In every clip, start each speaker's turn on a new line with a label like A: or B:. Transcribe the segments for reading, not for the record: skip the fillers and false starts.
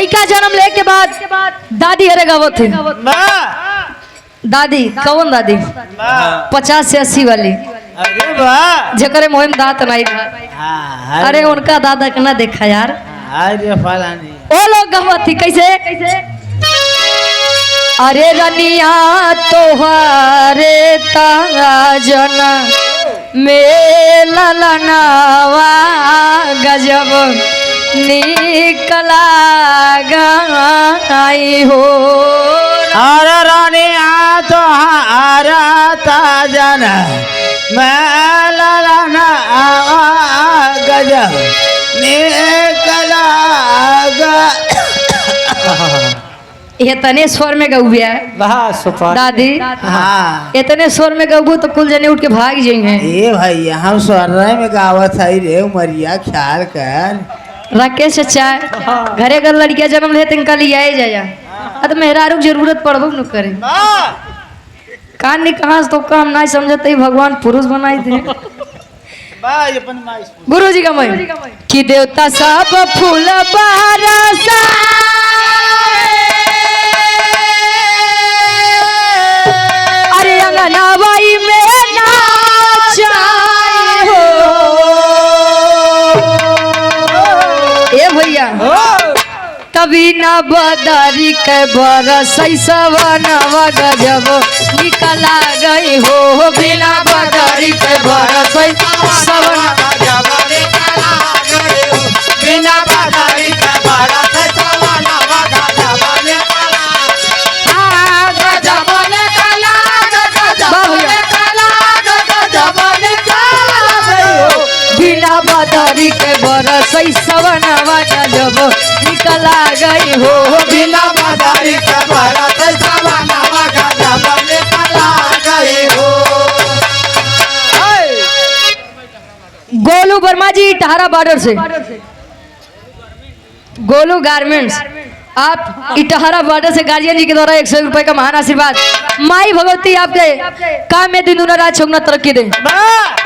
A: लड़का जन्म ले के बाद दादी हरे गावत थे। दादी कौन दादी? 50 से 80 वाली।
B: अरे वाह,
A: जकरे मोहन दांत नहीं। अरे उनका दादा के ना देखा यार।
B: अरे फलानी
A: वो लोग गावत थी कैसे? अरे रनिया तोहरे ताजना मेला लनावा गजब निकला गई हो।
B: अरे रानी आ तो हारा ताजन मैं लाना गजब निकला
A: इतने स्वर में गौबिया दादी।
B: हाँ
A: इतने स्वर में गौबू तो कुल जने उठ के भाग जाएंगे।
B: ए भैया हम स्वर में गावत है रे उमरिया, ख्याल कर।
A: राकेश चाचा घरे अगर लड़कियां जन्म ले तिनका लिया जाया तो मेहरारू जरूरत पड़बो न करे। कान ने कहा तो काम नहीं समझते भगवान पुरुष बनाए थे। गुरु जी का मैं कि देवता सब फूल बरसा अरे अंगनाबाई में नाचाए हो। ए भैया तभी ना बदारी के बरस सवनवा गजब निकला गई हो। बिना बदारी के बरस सवन
B: बिना बदारी के बरस सवनवा गजब
A: बिना बदारी के बरस सवनवा गजब निकला गई हो।
B: बिना बदारी के बरस सवनवा गजब निकला गई हो।
A: गोलू वर्मा जी इटाहरा बॉर्डर से। गोलू गारमेंट्स आप इटाहरा बॉर्डर से गार्जियन जी के द्वारा 100 रुपए का महान आशीर्वाद। माई भगवती आपके काम में दिन दुना रात चौगना तरक्की दे।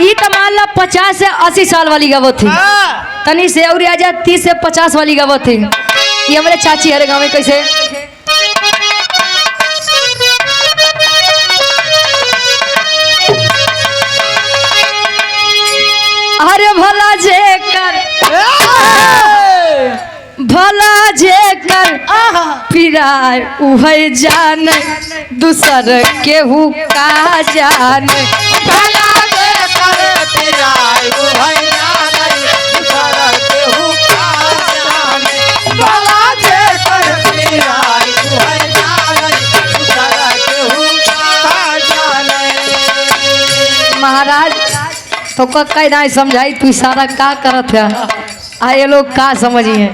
A: ई तमाला 50 से 80 साल वाली गावत थी। तनी से और आजा 30 से 50 वाली गावत थी। ये हमारे चाची हरे गाँव में कैसे? अरे भला जे कर भला जे कर पिराय उहे जान दूसर केहू का जान।
B: भला जे कर पिराय उहे जान दूसर केहू का जान। भला जे कर पिराय उहे जान दूसर केहू का जान।
A: महाराज तो कई नहीं समझाई तू इशारा का करत है। आए लोग का समझिए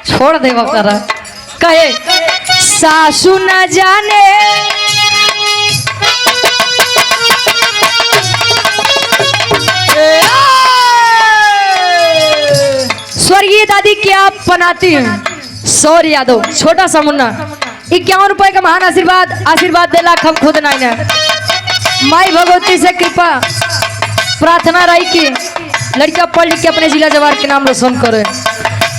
A: छोड़ दे कर कहे सासू न जाने स्वर्गीय दादी क्या आप बनाती हैं? सौर यादव छोटा सा मुन्ना 51 रुपए का महान आशीर्वाद दे लाख हम खुद नहीं है। माई भगवती से कृपा प्रार्थना रही कि लड़का पढ़ लिख के अपने जिला जवार के नाम रोशन करे।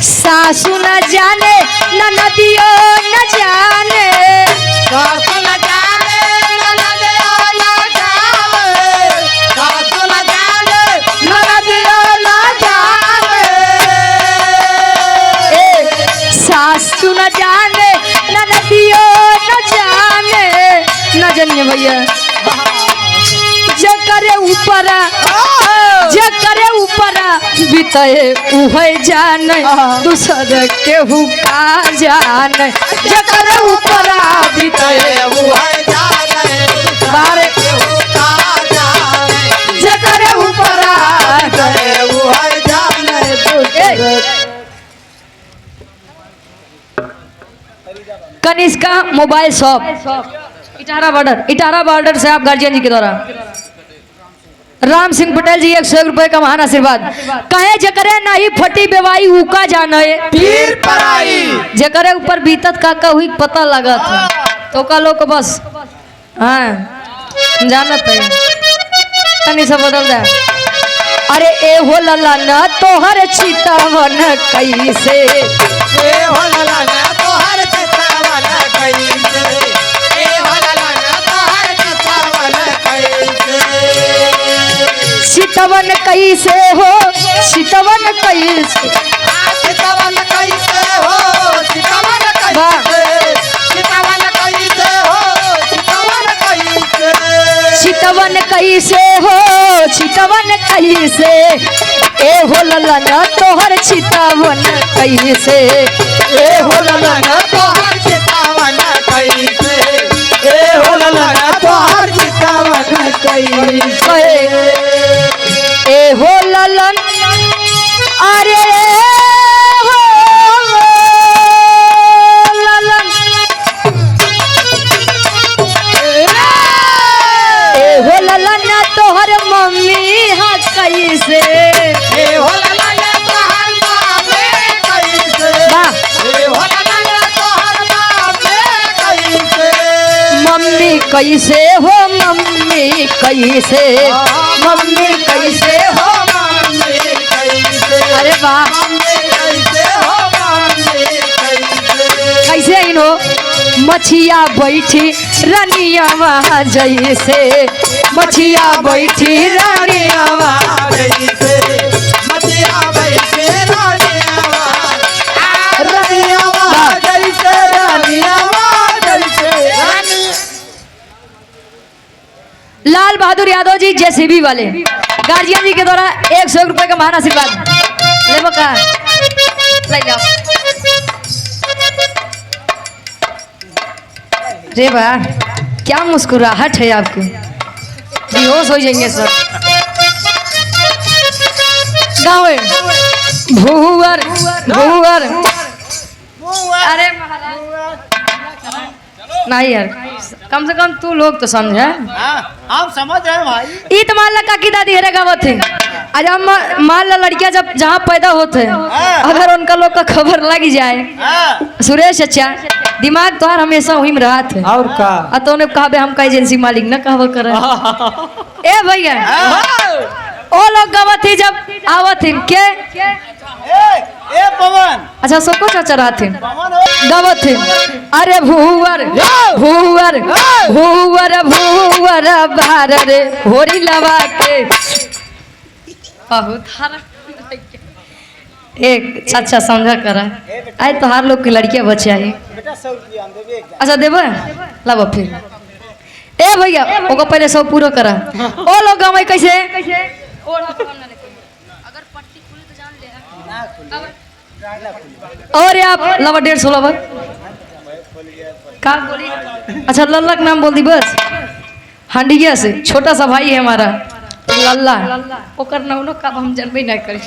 A: सासू न जाने न नदियो न जाने
B: सासू न जाने न नदियो न जाने सासू न जाने न नदियो न जाने।
A: सासू न जाने न नदियो न जाने न जानिए भैया जकरे ऊपर बीते उहे जान दूसर केहू का जान। जकरे ऊपर बीते
B: उहे जाने
A: बारे
B: केहू का जाने।
A: जकरे ऊपर
B: उहे जाने।
A: कनिष्का मोबाइल शॉप इटाहरा बॉर्डर से आप गार्जियन जी के द्वारा राम सिंह पटेल जी 100 रुपए का महान आशीर्वाद। कहे जकरे नहीं फटी बेवाई उका जाने
B: पीर पराई
A: जकरे ऊपर बीतत का हुई पता लगा था तो का लोग बस हाँ जानत है तनी से बदल दे। अरे ए हो लला ना तोहर चितवन कैसे
B: ए होला ना तोहर चितवन कैसे ए होला ना तोहर चितवन कैसे
A: चितवन कैसे हो चितवन कैसे
B: चितवन कैसे हो चितवन
A: वाह।
B: कैसे चितवन कैसे हो चितवन कैसे
A: चितवन कैसे हो चितवन कैसे ए हो लला ना तोहर चितवन कैसे
B: ए होला ना तोहर चितवन कैसे ए होला ना तोहर चितवन कैसे
A: ए हो ललन अरे हो ललन ए हो ललन ना तोहर मम्मी हा कैसे
B: ए होला ना तोहर बाबे कैसे
A: वाह।
B: ए होला ना तोहर बाबे कैसे
A: मम्मी कैसे हो मम्मी कैसे मम्मी कैसे हो
B: मम्मी कैसे
A: अरे वाह
B: मम्मी कैसे हो मम्मी कैसे
A: कैसे इनो मछिया बैठी रनिया वहाँ जैसे मछिया बैठी रनिया वहाँ
B: कैसे मतिया बैठे रानियावा जैसे रानियावा जैसे रानी
A: लाल बहादुर यादव जी जेसीबी वाले गार्जियन जी के द्वारा 100 रुपए का महान आशीर्वाद लेबो का ले जाओ रे बा क्या मुस्कुराहट है आपकी बेहोश हो जाएंगे सर गाँव भूवर भूवर अरे महाराज नहीं यार कम से कम तू लोग तो समझ
B: हम समझ रहे हैं भाई
A: ईद माला का की दादी हेरे गावत है आज हम मान ला लड़कियां जब जहाँ पैदा होते हैं अगर उनका लोग का खबर लग जाए सुरेश अच्छा दिमाग तो हमेशा वही में रहा थे
B: और का
A: तो उन्हें कहा हम का एजेंसी मालिक न कहवा कर ए भैया ओ लोग गावत थी जब आवत थी के
B: ए पवन
A: अच्छा सबको चाचा रहा थे
B: पवन
A: गावत थे अरे भूवर भूवर भूवर भूवर बार रे होरी लवा के बहुत एक चाचा समझा करा आए तो हर लोग के लड़कियां बच्चे आई
B: बेटा 100 रुपया हम देबे
A: अच्छा देबो लब फिर ए भैया ओको पहले सब पूरा करा ओ लोग गाँव में कैसे और आप लवा 150 लवा का बोली अच्छा लल्ला का नाम बोल दी बस हांडिया से छोटा सा भाई है हमारा लल्ला ओकर नाम का हम जानबे ना करी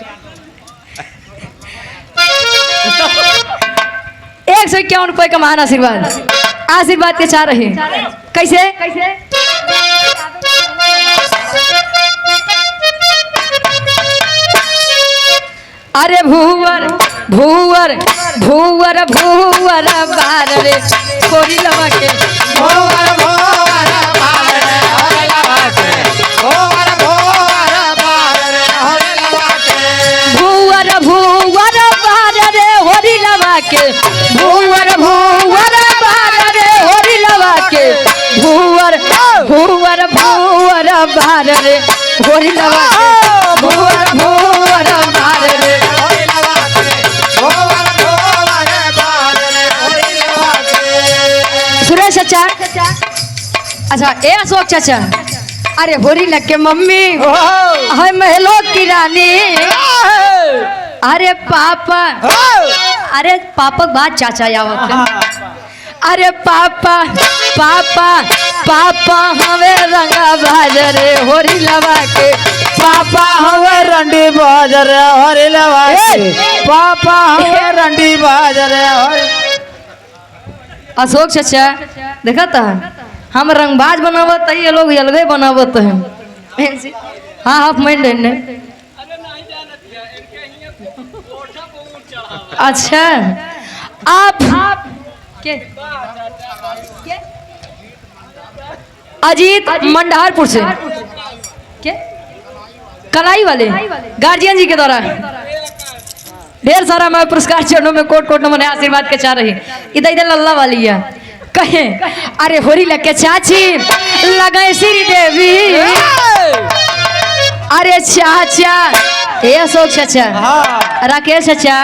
A: 151 रुपए का महान आशीर्वाद आशीर्वाद के चाह रहे कैसे कैसे अरे भूवर भूवर भूवर भूवर बार रे कोरी लवा के
B: भोवर भोवर बार रे हरे लवा के भोवर भोवर बार रे हरे लवा के
A: भूवर भूवर बार रे होरी लवा के भूवर भूवर बार रे होरी लवा के भूवर भूवर भूवर बार रे होरी लवा के भूवर भूवर बार रे
B: हरे लवा के भोवर भोवर बार रे हरे लवा के
A: सुरेश चाचा अच्छा ए अशोक चाचा अरे होरी लग के मम्मी है महलों की रानी अरे पापा अरे पापा बात चाचा आवत अरे पापा पापा पापा हमें रंगा बाजरे होरी लवा के
B: पापा हवे रंडी बाजर हरे लवा के पापा हवे रंडी बाजर हरे
A: अशोक चाचा देखा था हम रंगबाज बनावत है ये लोग अलगे बनावत है हाँ हाफ माइंड है अच्छा आप के अजीत मंडहारपुर से के कलाई वाले गार्जियन जी के द्वारा ढेर सारा मैं पुरस्कार चरणों में कोट कोट नमन आशीर्वाद के चाह रही। इधर इधर लल्ला वाली है कहे अरे होरी लगे चाची लगे श्री देवी अरे चाचा ये अशोक चाचा राकेश चाचा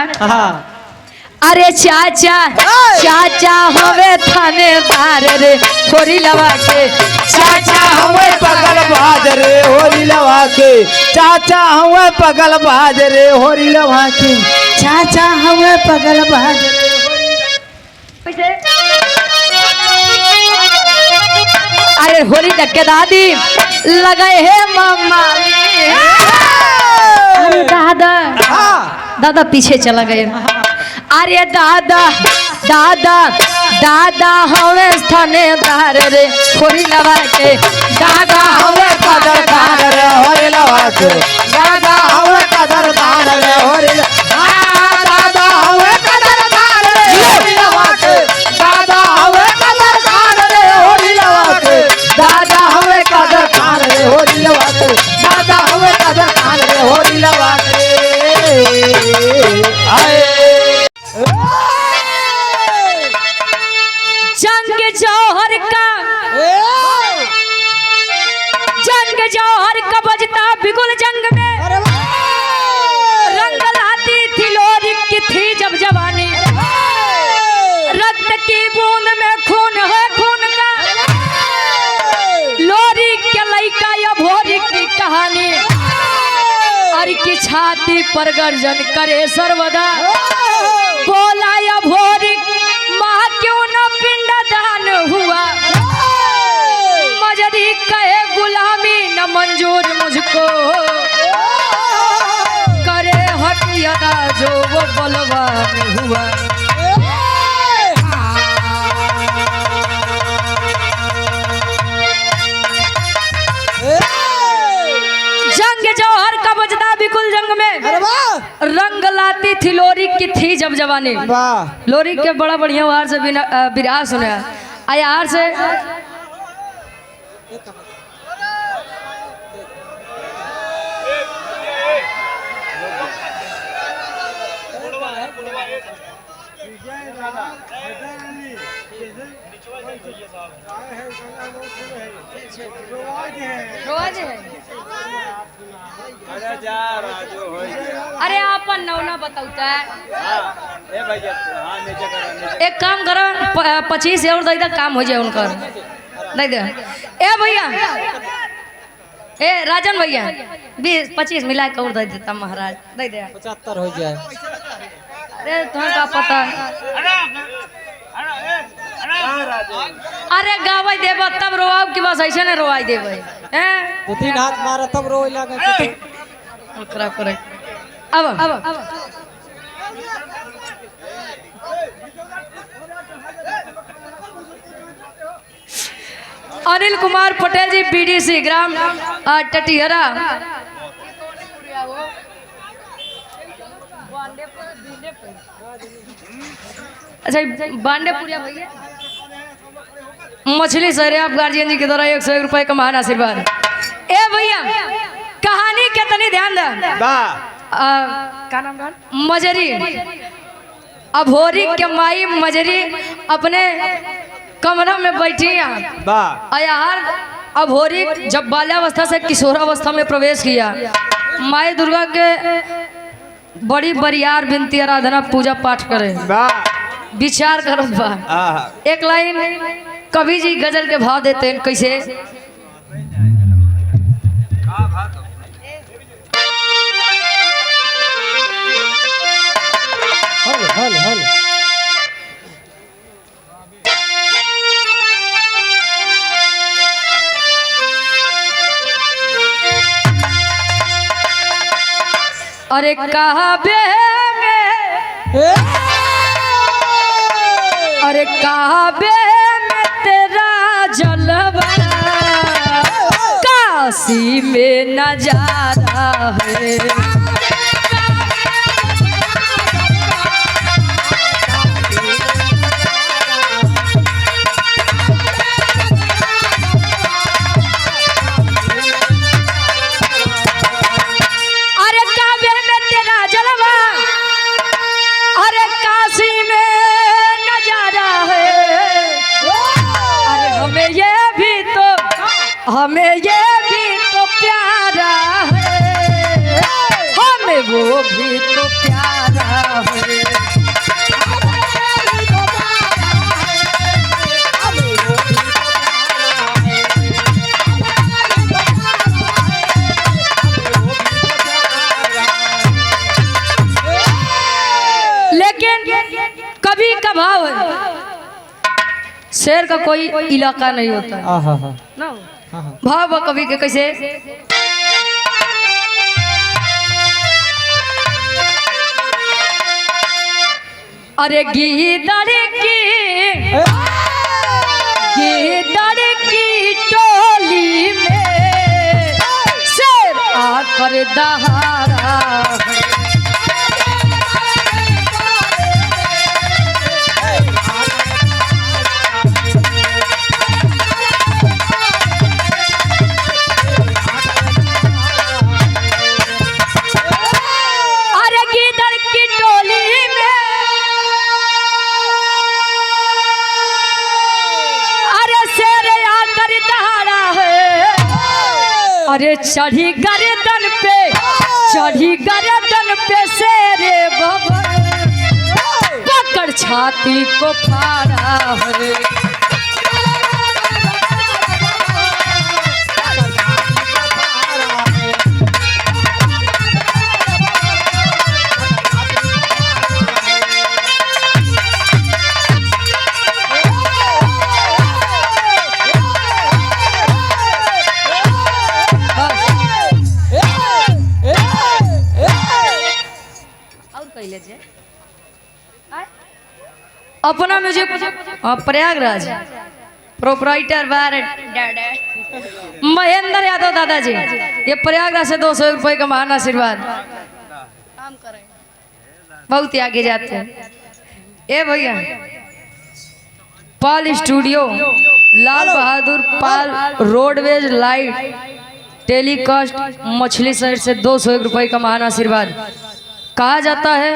A: अरे चाचा चाचा हमें थानेदार रे होरी लवा के
B: चाचा हमें पगल बाज रे होरी लवा के चाचा हमें पगल बाज रे होरी लवा के चाचा हमें पगल बाज रे
A: अरे होली लगे दादी लगे है मामा अरे दादा दादा पीछे चला गए अरे दादा दादा दादा हमें थानेदार रे होली लवा के
B: दादा हमें कदरदान रे होरी लवा के दादा हमें कदरदान रे होरी दादा हमें कदरदान रे होरी लवा के दादा हमें कदरदान रे होरी लवा के दादा हमें कदरदान रे होरी लवा के दादा हमें कदरदान रे होरी लवा के आए
A: जंग जौहर का बजता बिगुल जंग में रंग लाती थी लोरी की थी जब जवानी रक्त की बूंद में खून है खून का लोरी के लइका या भोरी की कहानी और की छाती पर गर्जन करे सर्वदा बोला या भोरी माँ क्यों न पिंडदान हुआ मजरी कहे गुलामी न मंजूर मुझको करे हक यदा जो वो बलवान हुआ जंग जौहर का बजदा बिकुल जंग में रंग लाती थी लोरी की थी जब जवानी लोरी के बड़ा बढ़िया वार से बिरहा सुने आयार से अरे आप नौना बताऊता है एक काम करो 25 और दे काम हो जाए उनका दे दे ए भैया ए राजन भैया 20-25 मिला के और दे देता महाराज दे दे
B: 75 हो जाए
A: अरे तुम्हें का पता अरे गावाई देबा तब रोआब की बस ऐसे नहीं रोआई देबे हैं
B: 2-3 हाथ मारा तब रोए लगे
A: खराब करे अब अनिल कुमार पटेल जी बीडीसी ग्राम टटिहरा अच्छा बांडेपुरिया भैया मछली शहर आप गार्जियन जी के द्वारा 101 रुपए का महान आशीर्वाद ए भैया कहानी के तनी ध्यान दे का नाम मजरी अभोरी के माई मजरी अपने कमरा में बैठी यार अभोरी जब बाल्यावस्था से किशोरावस्था में प्रवेश किया माई दुर्गा के बड़ी बरियार बिनती आराधना पूजा पाठ करे विचार करो बा एक लाइन कवि जी गजल के भाव देते हैं कैसे
B: हल हल
A: अरे कहबे में अरे कहबे में तेरा जलवा काशी में नजारा है हमें ये भी तो प्यारा है, हमें वो भी तो प्यारा है। कभी कभार शेर का कोई इलाका नहीं होता ना, भाव कभी के कैसे अरे गीदड़ की टोली में शेर आकर दहाड़ा है। अरे चढ़ी गर्दन पे शेरे बाबा पकड़ छाती को फाड़ा है। अपना म्यूजिक प्रयागराज प्रोपराइटर बार महेंद्र यादव दादाजी, ये प्रयागराज से 200 रुपए का महान आशीर्वाद, बहुत ही आगे जाते हैं। ए भैया पाल स्टूडियो, लाल बहादुर पाल, रोडवेज लाइट टेलीकास्ट, मछली शहर से 201 रुपए का महान आशीर्वाद। कहा जाता है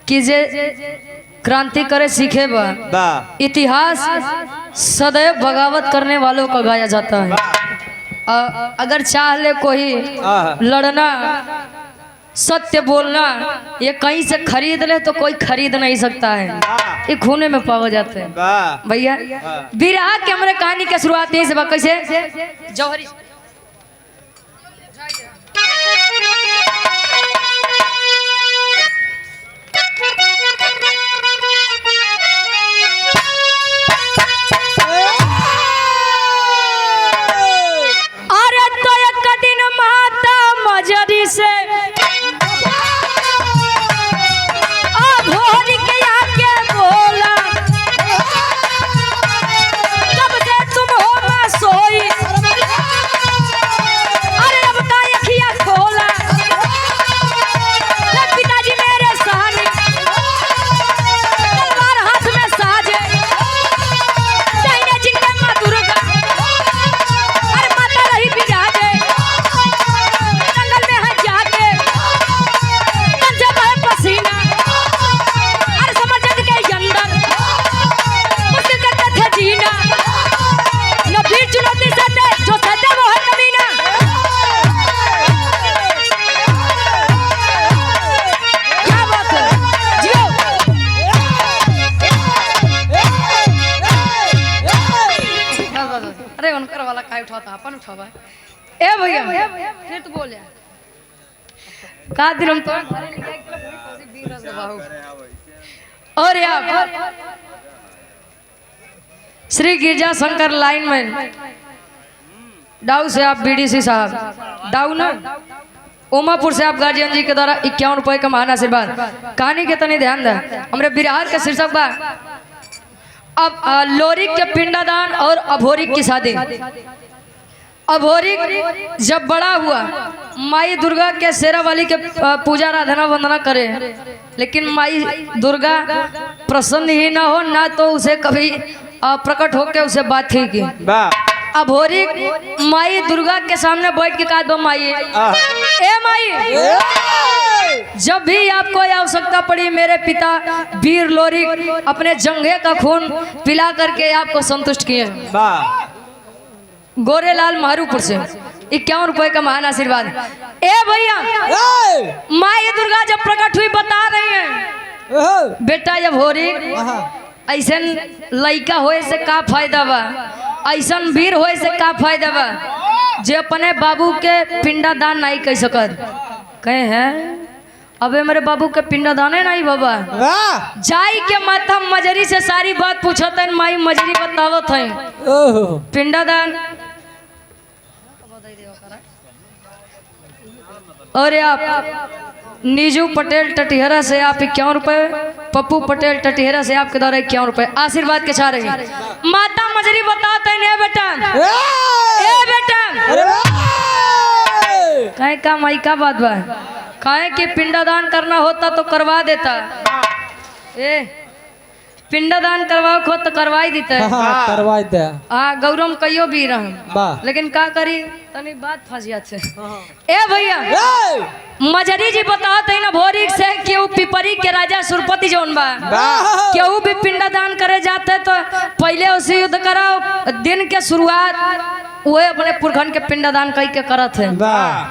A: कि जे क्रांति करे सीखे बा, इतिहास सदैव बगावत करने वालों का गाया जाता है। अगर चाह ले कोई लड़ना, सत्य बोलना, ये कहीं से खरीद ले तो कोई खरीद नहीं सकता है, ये खूने में पावा जाता है। भैया बिरहा के हमारे कहानी की शुरुआत यही से कैसे जौहरी मजरी से भोर के आके बोला, जब से तुम हो मैं सोई, अरे अब का अखियाँ खोला, पिताजी मेरे सामने तलवार हाथ में साजे, जिनके माँ दुर्गा अरे माता रही बिराजे, ए भैया फिर तू बोल का दिन हम तो और यार श्री गिरजा शंकर लाइनमैन डाउ से आप बीडीसी साहब डाउ ना उमापुर से आप गार्जियन जी के द्वारा 51 रुपए का महान आशीर्वाद। कहानी के तनी ध्यान दे, हमरे बिहार के शीर्षक बा अब लोरिक के पिंडादान और अभोरिक की शादी। अभोरिक जब बड़ा हुआ माई दुर्गा के शेरावाली के पूजा आराधना वंदना करे, लेकिन माई दुर्गा प्रसन्न ही ना हो, ना तो उसे कभी प्रकट होके उसे बात ही की। अभोरिक माई दुर्गा के सामने बैठ के कहा, दो माई ए माई, जब भी आपको आवश्यकता पड़ी मेरे पिता वीर लोरिक अपने जंघे का खून पिला करके आपको संतुष्ट किए। गोरेलाल महारूपुर से 51 रुपए का महान आशीर्वाद। ए भैया माँ ये दुर्गा जब प्रकट हुई बता रही है बेटा जब हो रही ऐसा लड़का होए से का फायदा बा, ऐसा वीर होए से का फायदा बा जे अपने बाबू के पिंडा दान नहीं कर सकत। कहे हैं अबे मेरे बाबू के पिंडा दाने नहीं बाबा। जाई के माथा मजरी से सारी बात पूछत है, माई मजरी बतावत है पिंडा दान। और आप नीजू पटेल टटिहरा से आप 51 रुपए, पप्पू पटेल टटिहरा से आपके द्वारा 51 रुपए आशीर्वाद के छा रही। माता मजरी बताते हैं बेटा, ए बेटा कहे का माई का बात बा, कहे कि पिंडादान करना होता तो करवा देता। ए पिंडादान करवाओ खो तो करवाई देते।
B: करवाई दे।
A: हाँ गौरव कहियो भी रह, लेकिन का करी तनी बात फंसिया से। ए भैया मजरी जी बताते हैं ना भोरी से केहू पिपरी के राजा सुरपति जौन बा केहू भी पिंडादान करे जाते तो पहले उसे युद्ध कराओ, दिन के शुरुआत वो अपने पुरखन के पिंडदान कई के करत है।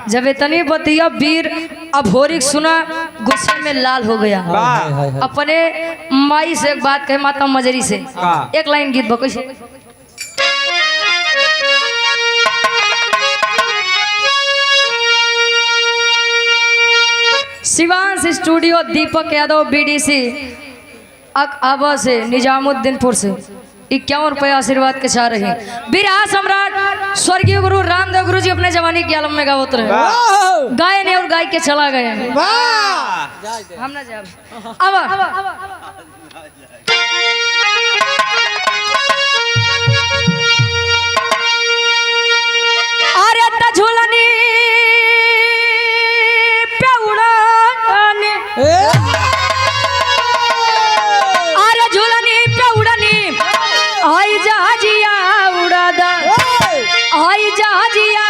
A: जब इतनी बतिया वीर अभोरिक सुना गुस्से में लाल हो गया। अपने माई से एक बात कहे माता मजरी से, एक लाइन गीत बको से। शिवांश स्टूडियो दीपक यादव बीडीसी आबा से निजामुद्दीनपुर से 51 रुपए आशीर्वाद के चाह रहे। बिरहा सम्राट स्वर्गीय गुरु रामदेव गुरु जी अपने जवानी के आलम में गावत रहे, गाय ने और गाय के चला गए। हम ना जाब अब अरे त झूलनी पे उड़ानी, अरे झूलनी पे उड़नी आई जहाजिया उड़ा दा, आई जहाजिया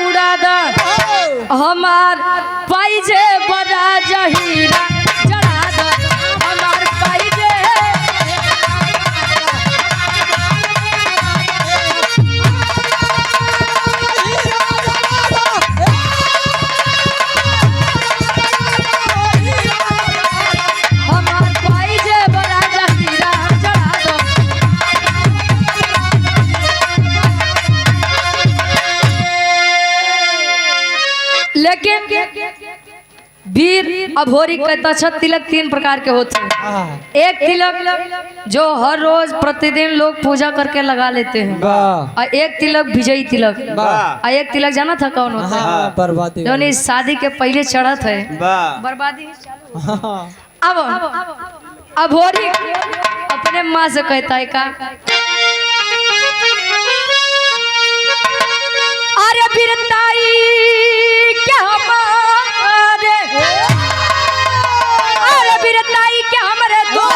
A: उड़ा दा हमार पाइजे बड़ा जहीरा जड़ा दा, हमार पाइजे हमार पाइजे बड़ा जहीरा जड़ा दो। लेकिन वीर अभोरी कहता छ तिलक 3 प्रकार के होते हैं। एक तिलक जो हर रोज प्रतिदिन लोग पूजा करके लगा लेते हैं, और एक तिलक विजयी तिलक, और एक तिलक जाना था कौन होता है?
B: बर्बादी
A: जो नहीं शादी के पहले चढ़त है बर्बादी चालू। अब अभोरी अपने माँ से कहता है का अरे बिरताई क्या हमारे, अरे बिरताई क्या हमारे तो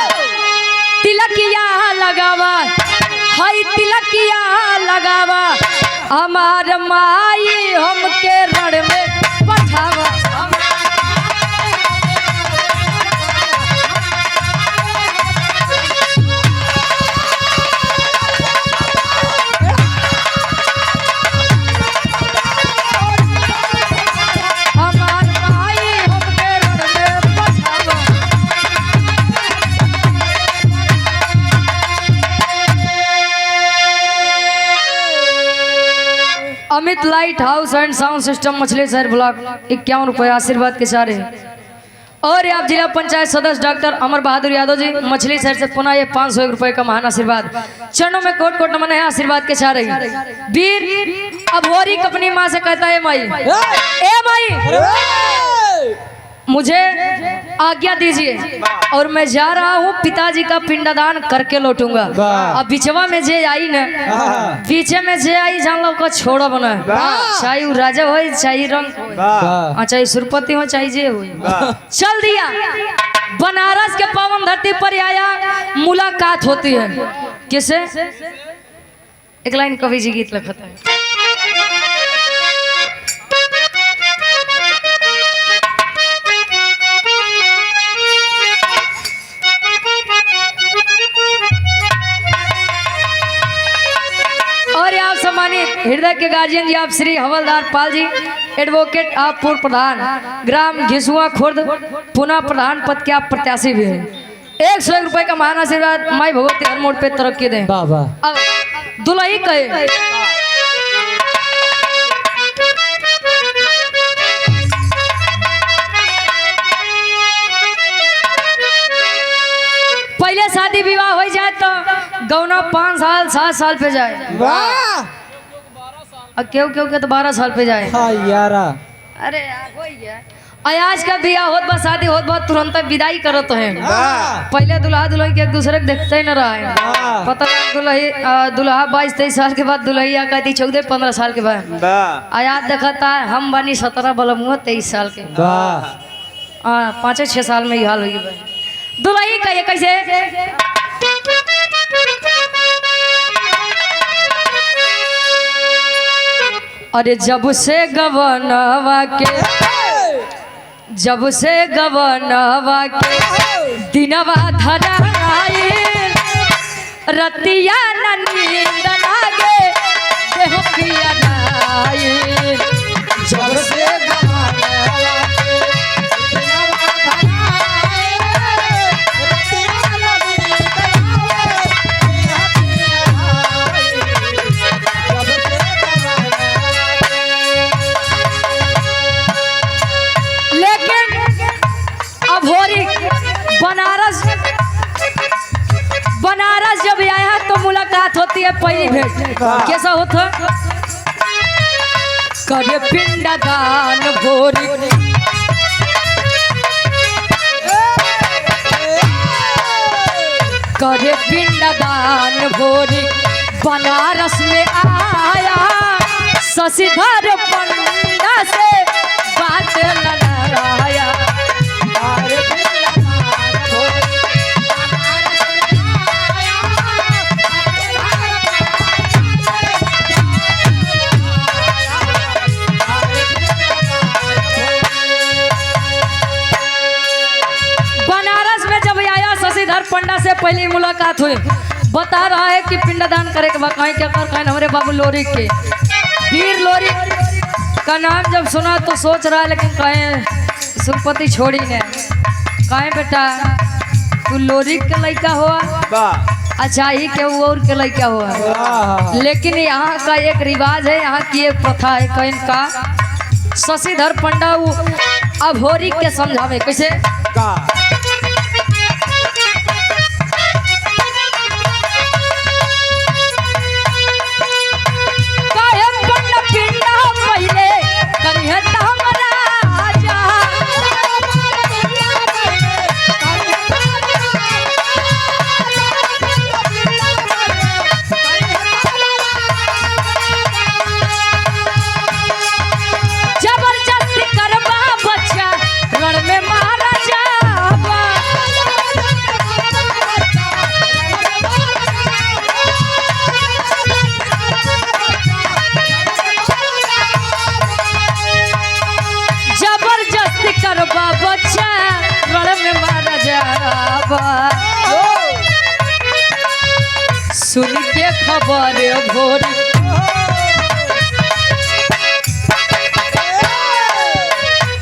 A: तिलकिया लगावा, हाई तिलकिया लगावा हमार माई हमके रण में पठावा। Amit light house and sound system Machhlishahr block 51 रुपए आशीर्वाद के सारे। और आप जिला पंचायत सदस्य डॉक्टर अमर बहादुर यादव जी मछली शहर से पुनः ये 501 रुपए का महान आशीर्वाद। चरणों में कोट कोट नमन है, आशीर्वाद के चाह रही। वीर अभोरी अपनी माँ से कहता है माई, ए माई मुझे आज्ञा दीजिए और मैं जा रहा हूँ पिताजी का पिंडदान करके लौटूंगा। अब बिचवा में जे आई न, पीछे में जे आई जान लो को छोड़ा बना, चाहे वो राजा हो चाहे रंग हो, चाहे सुरपति हो चाहे जे हो, चल दिया। बनारस के पावन धरती पर आया, मुलाकात होती है किसे? एक लाइन कवि जी गीत लिखता है। और आप सम्मानित हृदय के गार्जियन जी आप श्री हवलदार पाल जी, एडवोकेट आप पूर्व प्रधान ग्राम घिसुआ खुर्द, पुनः प्रधान पद के आप प्रत्याशी भी हैं। 101 रुपए का महान आशीर्वाद माई भगवती हर मोड़ पे तरक्की दें।
B: वाह वाह।
A: अब दुल्ही कहे पहले शादी विवाह हो जाए तो गौना 5 साल 7 साल पे जाए,
B: वाह
A: और क्यों क्यों के तो 12 साल पे जाए।
B: हाँ यारा।
A: अरे यार हो गया। आज का बियाह होत बा शादी होत बा तुरंत विदाई करत है। पहले दुल्हा दुल्हन के एक दूसरे को देखते ही न रहा है। पता नहीं दुल्हा 22-23 साल के बाद दुल्हिया कहती 14-15 साल के बाद। आज देखता है हम बनी 17 बलमुआ 23 साल के। 5-6 साल में ही हाल होगी। दुल्ही कहिए कैसे अरे जब से गवनवा के दिनवा धराई रतिया न नींद लागे देह पिया नाई।
B: जब से
A: बनारस जब आया तो मुलाकात होती है पहली भेंट कैसा होता करे पिंडदान भोरी करे पिंडदान भोरी बनारस में आया शशिधर पंडा से बात लड़ाया। शशिधर पंडा से पहली मुलाकात हुई, बता रहा है कि पिंडदान करे के बाद कहीं क्या कर कहीं हमारे बाबू लोरी के वीर लोरी का नाम जब सुना तो सोच रहा है लेकिन कहीं सुरपति छोड़ी ने कहीं बेटा तू लोरी के लड़का हुआ अच्छा ही के और के लड़का हुआ। लेकिन यहाँ का एक रिवाज है, यहाँ की एक प्रथा है कहीं का शशिधर पंडा अभोरी के समझावे कैसे सुन के खबर भोरी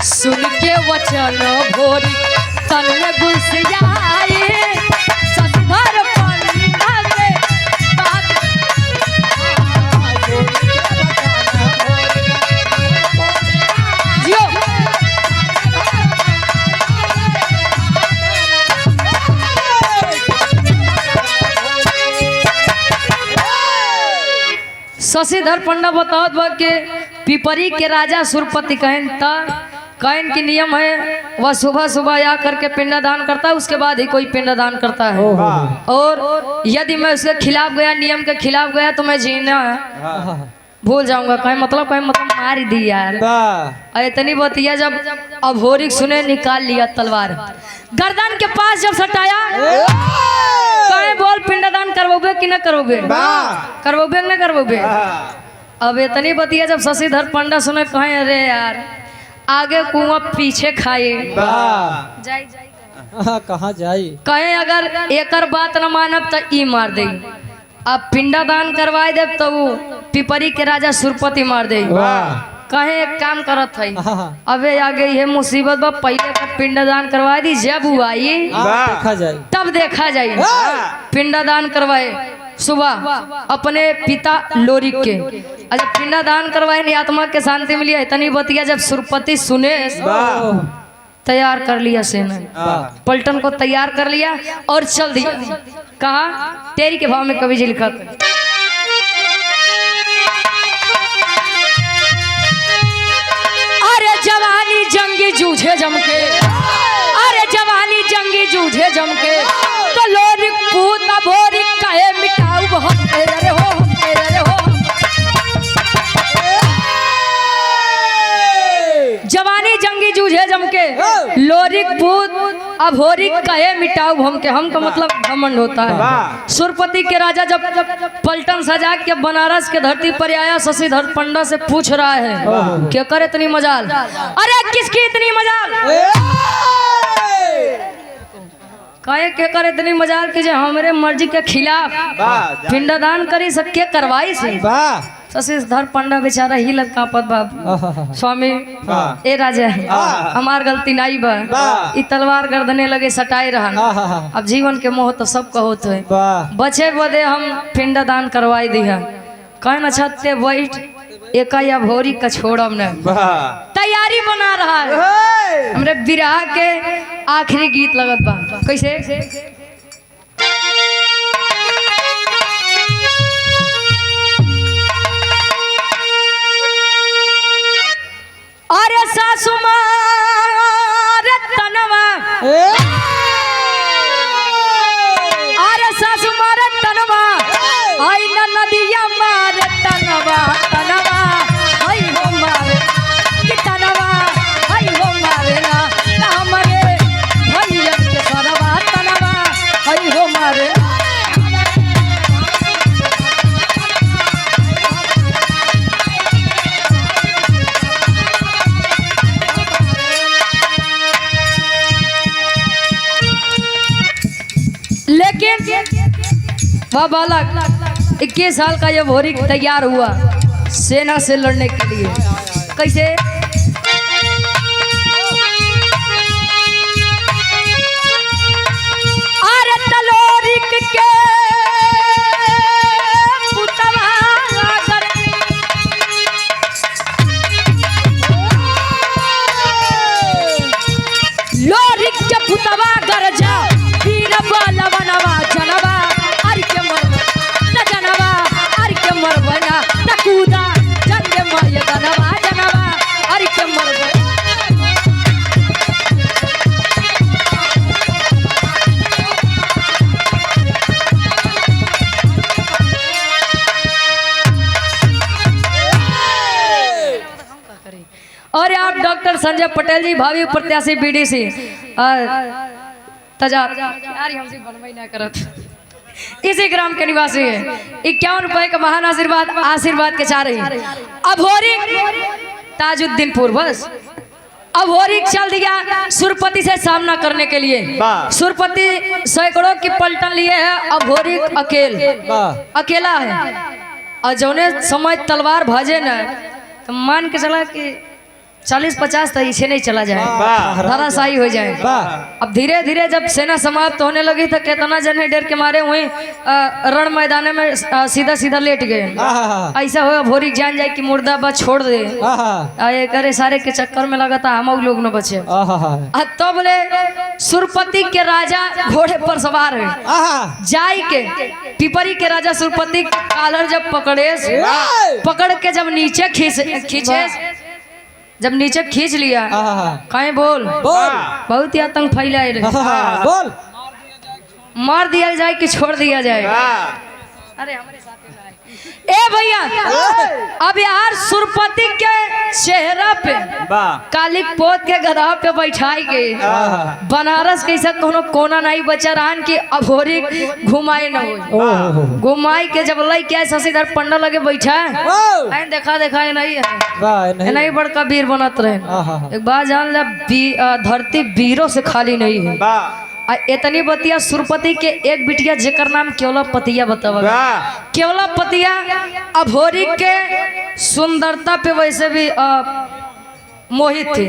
A: सुन के वचन भोरी तन में घुसियाई शशिधर पंडा से बात जियो। शशिधर पंडा बतावत बा के पिपरी के राजा सुरपति कहन की नियम है वह सुबह सुबह आ करके पिंडदान करता है, उसके बाद ही कोई पिंडदान करता है। और यदि मैं उसके खिलाफ गया, नियम के खिलाफ गया तो मैं जीना भूल जाऊंगा। कहीं मतलब मार दी यार। इतनी बतिया जब अभोरी सुने निकाल लिया तलवार गर्दन के पास जब सटाया कहीं बोल पिंडदान करवोगे कि न करोगे, करवोगे न करवोगे। अब इतनी बतिया जब शशिधर पंडा सुने कहें अरे यार आगे कुआं पीछे खाए
B: कहाँ जाई
A: कहें अगर एकर बात न मानब तो ई मार दे। अब पिंडा दान करवाए देव तो पिपरी के राजा सुरपति मार दे। कहे एक काम करत है, अबे आगे ये मुसीबत बा, पहले तो पिंडदान करवा दी, जब हुआ ये
B: देखा जाए
A: तब देखा जाए। पिंडदान करवाए सुबह अपने पिता लोरिक के, अच्छा पिंडदान करवाए नहीं, आत्मा के शांति मिली। इतनी बतिया जब सुरपति सुने तैयार कर लिया सेना, पलटन को तैयार कर लिया और चल दिया। कहा तेरी के भाव में कवि जी लिखा, अरे जवानी जंगी जूझे जमके, अरे जवानी जंगी जूझे जमके, तो लोरी पूत भोरी कहे मिटाऊ बहुत तेरे हो, हम तेरे हो। जवानी जंगी जूझे जमके, लोरी पूत अभोरी कहे मिटाऊ हमके, हम का मतलब घमंड होता है। सुरपति के राजा जब पलटन सजा के बनारस के धरती पर आया, शशिधर पंडा से पूछ रहा है क्या करे इतनी मजाल, अरे किसकी इतनी मजाल, कहे के करे इतनी मजाल की हमारे मर्जी के खिलाफ पिंडदान करी सके करवाई से। शशिधर पंडा बेचारा ही लड़का पद बाप, स्वामी ए राजा हमार गलती नहीं बा, ई तलवार गर्दने लगे सटाई रहा, अब जीवन के मोह तो सबका होते है, बचे बदे हम पिंडदान करवाई दिया। कहे न छते बैठ एका या भोरी का छोड़म न, तैयारी बना रहा है। हमरे विरह के आखिरी गीत लगत बा, कैसे अरे सासु मार तनवा, अरे सासु मार तनवा, आई न नदिया मार तनवा, तनवा आई हो मारे कि तनवा आई हो मारे ना हमारे भैया के सरवा, तनवा आई हो मारे। लेकिन वह बालक 21 साल का जब भोरी तैयार हुआ सेना से लड़ने के लिए, कैसे अरे तलोरिक के पुतवा कर, लोरिक के पुतवा गरजा वीर बलवनवा जनवा, अर के मरवा न जनवा, अर के मरवा न कूदा जंगे माय जनवा, जनवा अर के मरवा। और आप डॉक्टर संजय पटेल जी भावी प्रत्याशी बीडीसी तजाब यार हमसे बनवाई ना करत, इसी ग्राम के निवासी है। 51 रुपए का महान आशीर्वाद के चाह रही अभोरी ताजुद्दीनपुर, बस अभोरी चल दिया सुरपति से सामना करने के लिए। सुरपति सैकड़ों की पलटन लिए है, अभोरी अकेला है, और जौने समय तलवार भजे न तो मान के चला कि 40-50 तो इसे नहीं चला जाए, धराशायी हो जाए। अब धीरे धीरे जब सेना समाप्त होने लगी तो कितना जने डर के मारे हुए रण मैदान में सीधा सीधा लेट गए। ऐसा हुआ भोरी जान जाए कि मुर्दाबाद छोड़ दे, करे सारे के चक्कर में लगा था हम लोग न बचे। तो बोले सुरपति के राजा घोड़े पर सवार है, जाई के पिपरी के राजा सुरपति कालर जब पकड़ के जब नीचे खींचे, जब नीचे खींच लिया कहीं बोल बहुत ही आतंक फैलाए बोल, मार दिया जाए कि छोड़ दिया जाए। अरे हमारे साथ ए भैया, अब यार सुरपति के चेहरा पे कालिक पोत के गधा पे बैठाई गई, बनारस के ऐसा कोनो कोना नहीं बचा रहन की अभोरी घुमाए न हो, घुमाई के जब लाई क्या शशिधर पंडा लगे बैठा है, देखा नहीं है, नहीं बड़का वीर बनत रहे। एक बात जान ले, धरती वीरों से खाली नहीं है। इतनी बतिया सुरपति के एक बिटिया जेकर नाम केवला पतिया बतावा।
B: वाह
A: केवला पतिया अभोरी के सुंदरता पे वैसे भी मोहित थे,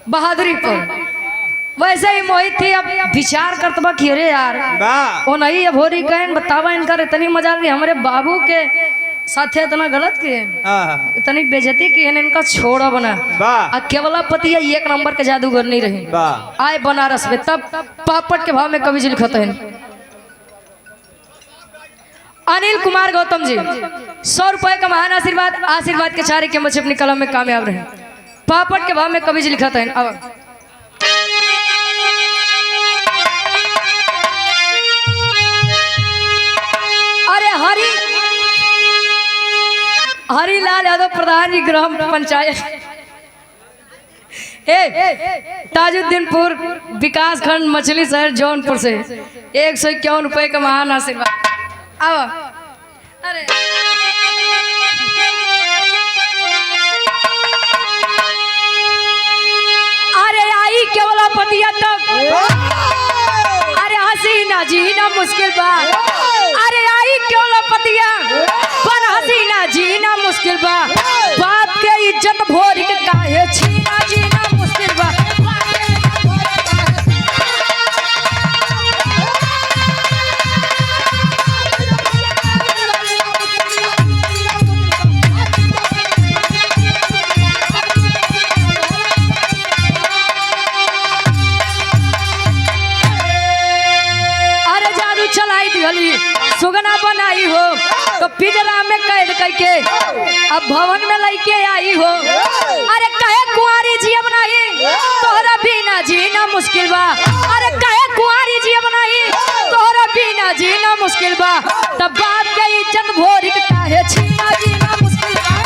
A: बहादुरी पर वैसे ही मोहित थी। अब विचार करतबा कि अरे यार
B: वाह
A: वो नहीं अभोरी कहन बतावा इनका इतनी मजा रही हमारे बाबू के साथे इतना गलत किए,
B: हाँ
A: इतनी बेइज्जती की है, इनका छोड़ा बना।
B: वाह
A: केवला पतिया एक नंबर के जादूगर नहीं रही।
B: वाह
A: आए बनारस में तब पापड़ के भाव में कवि जी लिखते हैं अनिल कुमार गौतम जी 100 रुपए का महान आशीर्वाद, आशीर्वाद के चारे के बच्चे अपनी कलम में कामयाब रहे। पापड़ के भाव में कवि जी लिखते हैं अब अरे हरिलाल यादव प्रधान जी ग्राम पंचायत ताजुद्दीनपुर विकास खंड मछली शहर जौनपुर से 151 रुपए का महान आशीर्वाद। अब अरे अरे आई केवला पतिया तब अरे हसीना जीना मुश्किल बात। अरे आई केवला पतिया पर हसीना जीना मुश्किल बा। बाप के इज्जत भोर के काहे छीना जीना मुश्किल बा। अरे जादू चलाई दिहली सुगना बनाई हो तो पिजरा में कैद करके अब भवन में लेके आई हो। अरे कहे कुंवारी जी अब नहीं तोहरा बिना जीना मुश्किल बा। अरे कहे कुंवारी जी अब नहीं तोहरा बिना जीना मुश्किल बा। तब बाप के इज्जत भोर के काहे छीना जीना मुश्किल बा।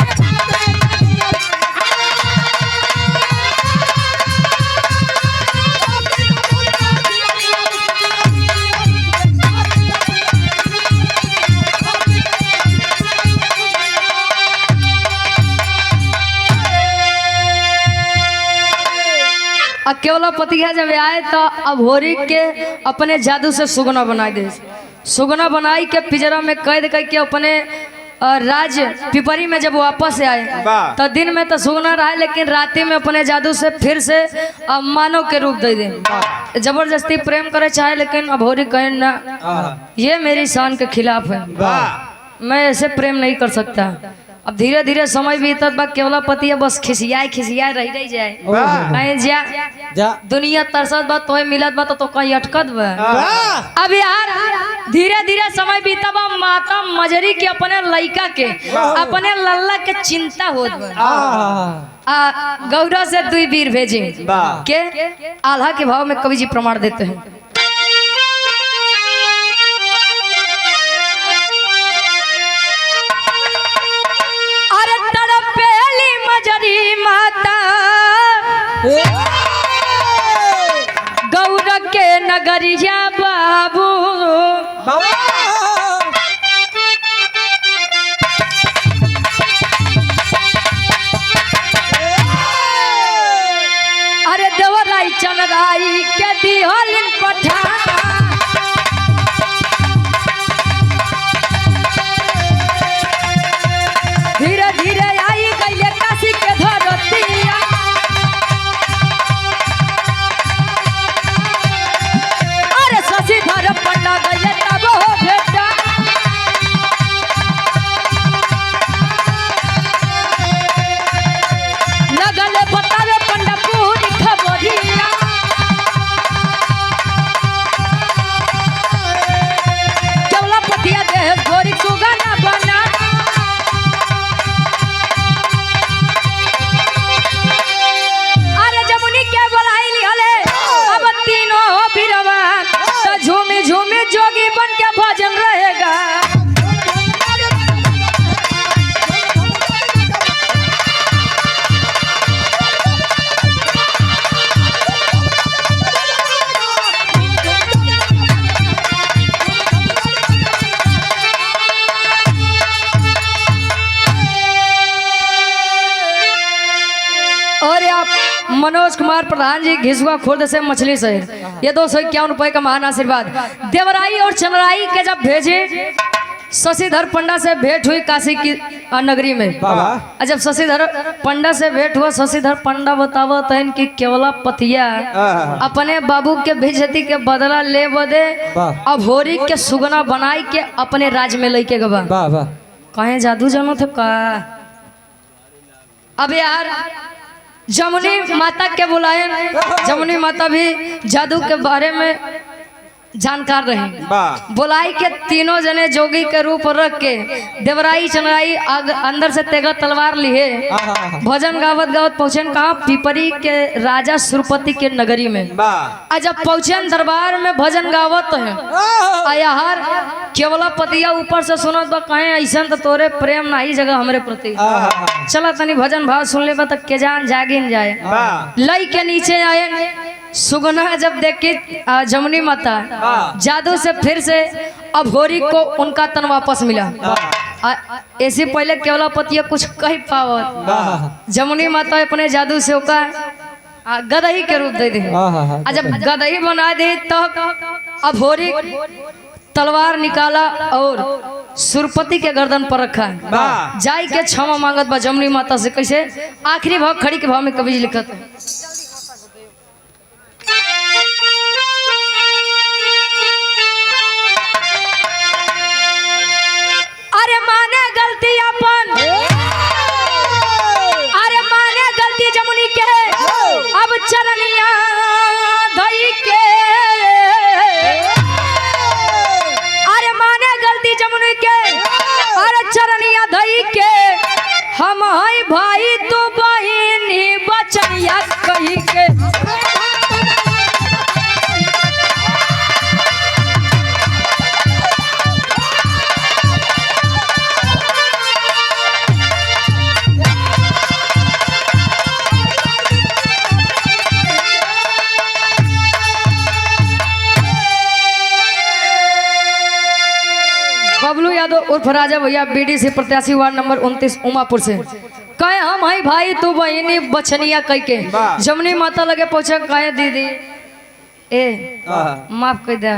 A: केवला पतिया जब आए तो अभोरी के अपने जादू से सुगना बनाई दे। सुगना बनाई के पिंजरा में कैद करके अपने राज पिपरी में जब वापस आए तो दिन में तो सुगना रहा, लेकिन राति में अपने जादू से फिर से मानव के रूप दे दे। जबरदस्ती प्रेम करे चाहे, लेकिन अभोरी कहे ना, ये मेरी शान के खिलाफ है, मैं ऐसे प्रेम नहीं कर सकता। अब धीरे धीरे समय बीतत बा, केवला पतिया बस खिसियाए खिसियाए रह जाए। कहीं जा दुनिया तरसत बा तो मिलत बा तो कहीं अटकत बा। अब यार धीरे धीरे समय बीता बा, माता मजरी के अपने लइका के अपने लल्ला के चिंता होत बा। गौरा से 2 वीर भेजे के आल्हा के भाव में कवि जी प्रमाण देते हैं। गौर के नगरिया बाबू अरे देवराई चनराई के दिहलिन पठाना। धीरे धीरे आई गई काशी के धरतिया। मनोज कुमार प्रधान जी घिसुआ खुर्द से मछली शहर, ये 251 का महान आशीर्वाद। देवराई और चंद्राई के जब भेजे शशिधर पंडा से भेंट हुई काशी की नगरी में। जब शशिधर पंडा से भेंट हुआ, शशिधर पंडा बतावा तहन की केवला पतिया अपने बाबू के बेइज्जती के बदला ले बदे अभोरी के सुगना बनाई के अपने राज में लेके गवा। कहे जादू जानो थे का। अब यार जमुनी माता के बुलाए, जमुनी माता भी जादू के बारे में जानकार रहे। बुलाई के तीनों जने जोगी के रूप रख के देवराई चंद्राई अंदर से तेगा तलवार लिए भजन गावत गावत पहुंचे कहा पिपरी के राजा सुरपति के नगरी में। जब पहुंचे दरबार में भजन गावत है यार केवला पतिया ऊपर से सुनत बा कहे ऐसा तो तोरे प्रेम नहीं जगह हमरे प्रति। चला तनी भजन भाव सुन ले तो के जान जागिन जाए। लई के नीचे आए सुगना जब देखी जमुनी माता जादू से फिर से अभोरी को उनका तन वापस मिला। ऐसे पहले केवला पतिया कुछ कह पावत जमुनी माता अपने जादू से होका गदही के रूप दे दी। जब गदही बना दी तो अभोरी तलवार निकाला और सुरपति के गर्दन पर रखा। जाई के क्षमा मांगत बा जमुनी माता से। कैसे आखिरी भाव खड़ी के भाव में कवि लिखत है। अरे माने गलती अपन, अरे माने गलती जमुनी के अब चरनिया धई के। अरे माने गलती जमुनी के अरे चरनिया धई के। हम हई भाई तू बहिनी बचनिया कही के। बबलू यादव उर्फ राजा भैया बीडीसी प्रत्याशी वार्ड नंबर 29 उमापुर से कहे हम हई भाई तू बहिनी बचनिया कह के जमुनी माता लगे पहुंचे। कहे दीदी ए माफ कर दे,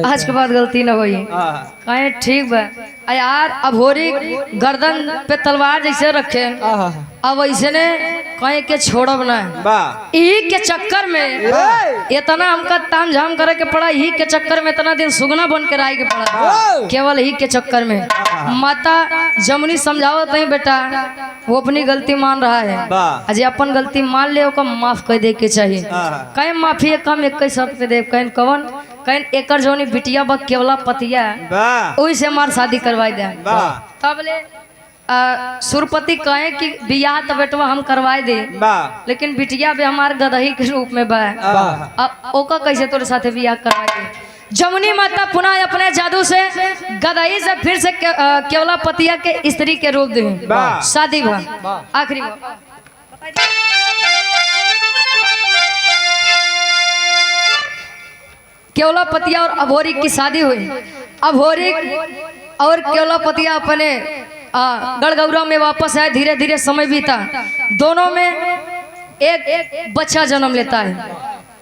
A: आज के बाद गलती न होई। कहे ठीक बा। यार अभोरी गर्दन पे तलवार जैसे रखे अब ऐसे ने कहे के छोड़ब ना। यही के चक्कर में इतना हमका ताम झाम करे के पड़ा। यही के चक्कर में इतना दिन सुगना बन के रहे के पड़ा। केवल यही के चक्कर में माता जमुनी समझावत नहीं बेटा वो अपनी गलती मान रहा है। अजय अपन गलती मान ले ओका माफ कर दे के चाहिए। कहे माफी कम 21 शर्त पे दे। कहे कवन कहीं एकर जोनी बिटिया बा केवला पतिया वही से हमार शादी करवाई दे। तब ले सुरपति कहे कि बियाह तो बेटवा हम करवाए दे लेकिन बिटिया भी हमार गदही के रूप में बा। अब ओका कैसे तोरे साथे बियाह करवाए दे। जमुनी माता पुनः अपने जादू से गदही से फिर से केवला पतिया के स्त्री के रूप दे। शादी भा आखिरी केवला पतिया और अभोरी की शादी हुई। अभोरी और केवला पतिया अपने गढ़गौरा में वापस आए। धीरे धीरे समय बीता। दोनों में एक बच्चा जन्म लेता है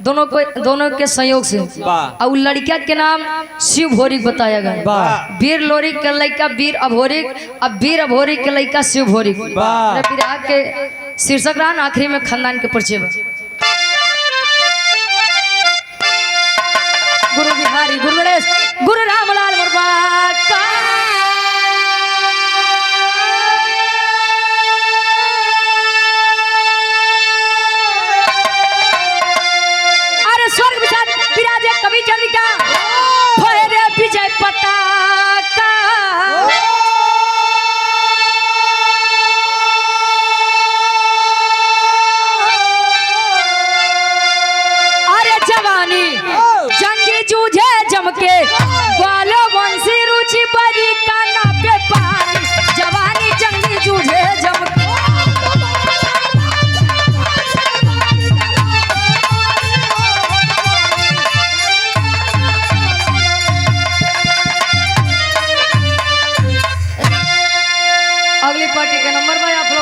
A: दोनों के संयोग से। और लड़किया के नाम शिव भोरिक बताया गया। वीर लोरिक के लड़का वीर अभोरिक, अब वीर अभोरिक के लड़का शिव भोरिक। विराह के शीर्षक रान आखिरी में खानदान के परिचय। गुरु बिहारी गुरु गणेश गुरु रामलाल वर्मा का। अरे स्वर्ग विराजे कवि चंद्रिका फहरे विजय पताका। अरे जवानी जंगी जूझे जमके ग्वालो वंशी रुचि बरी काना पे पानी। जवानी जंगी जूझे जमके। अगली पार्टी का नंबर भाई आप लोग